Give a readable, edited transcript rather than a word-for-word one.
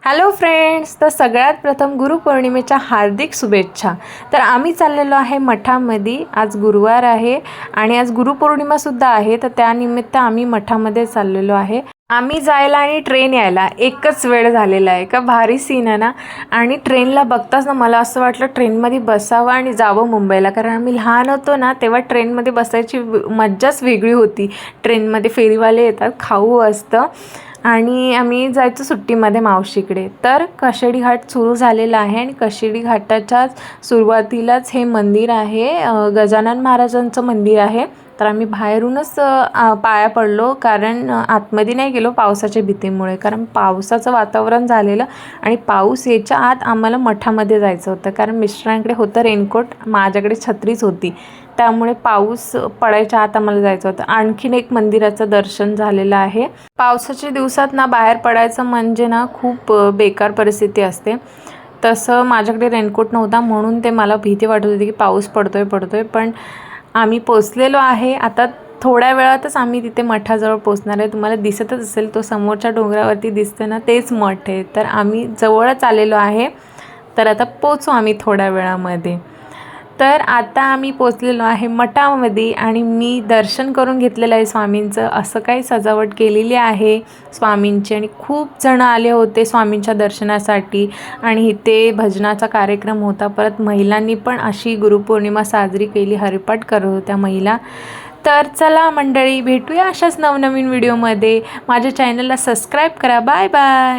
Hello friends, तर सगळ्यात प्रथम गुरुपौर्णिमेच्या हार्दिक शुभेच्छा। तर आम्ही चाललेलो आहे मठामध्ये। आज गुरुवार आहे आणि आज गुरुपौर्णिमासुद्धा आहे, तर त्यानिमित्त आम्ही मठामध्ये चाललेलो आहे। आम्ही जायला आणि ट्रेन यायला एकच वेळ झालेला आहे का भारी सीन आहे ना। आणि ट्रेनला बघताच ना मला असं वाटलं ट्रेनमध्ये बसावं आणि जावं मुंबईला, कारण आम्ही लहान होतो ना तेव्हा ट्रेनमध्ये बसायची मज्जाच वेगळी होती। ट्रेनमध्ये फेरीवाले येतात, खाऊ असतं आणि आम्ही जायचो सुट्टीमध्ये मावशीकडे। तर कशेडी घाट सुरू झालेला आहे आणि कशेडी घाटाच्या सुरुवातीलाच हे मंदिर आहे, गजानन महाराजांचं मंदिर आहे। तर आम्ही बाहेरूनच पाया पडलो, कारण आतमध्ये नाही गेलो पावसाच्या भीतीमुळे, कारण पावसाचं वातावरण झालेलं आणि पाऊस यायच्या आत आम्हाला मठामध्ये जायचं होतं, कारण मिस्टरांकडे होतं रेनकोट, माझ्याकडे छत्रीच होती, त्यामुळे पाऊस पडायच्या आत आम्हाला जायचं होतं। आणखीन एक मंदिराचं दर्शन झालेलं आहे। पावसाच्या दिवसात ना बाहेर पडायचं म्हणजे ना खूप बेकार परिस्थिती असते। तसं माझ्याकडे रेनकोट नव्हता म्हणून ते मला भीती वाटत होती की पाऊस पडतोय, पण आम्ही पोचलेलो आहे। आता थोड्या वेळातच आम्ही तिथे मठाजवळ पोचणार आहे। तुम्हाला दिसतच असेल, तो समोरच्या डोंगरावरती दिसतं ना, तेच मठ आहे। तर आम्ही जवळच आलेलो आहे, तर आता पोचू आम्ही थोड्या वेळामध्ये। तर आता आम्ही पोचलेलो आहे मठामध्ये आणि मी दर्शन करून घेतलेलं आहे स्वामींचं। असं काही सजावट केलेली आहे स्वामींची आणि खूप जण आले होते स्वामींच्या दर्शनासाठी आणि इथे भजनाचा कार्यक्रम होता। परत महिलांनी पण अशी गुरुपौर्णिमा साजरी केली, हरिपाठ करत होत्या महिला। तर चला मंडळी, भेटूया अशाच नवनवीन व्हिडिओमध्ये। माझ्या चॅनलला सबस्क्राईब करा। Bye bye.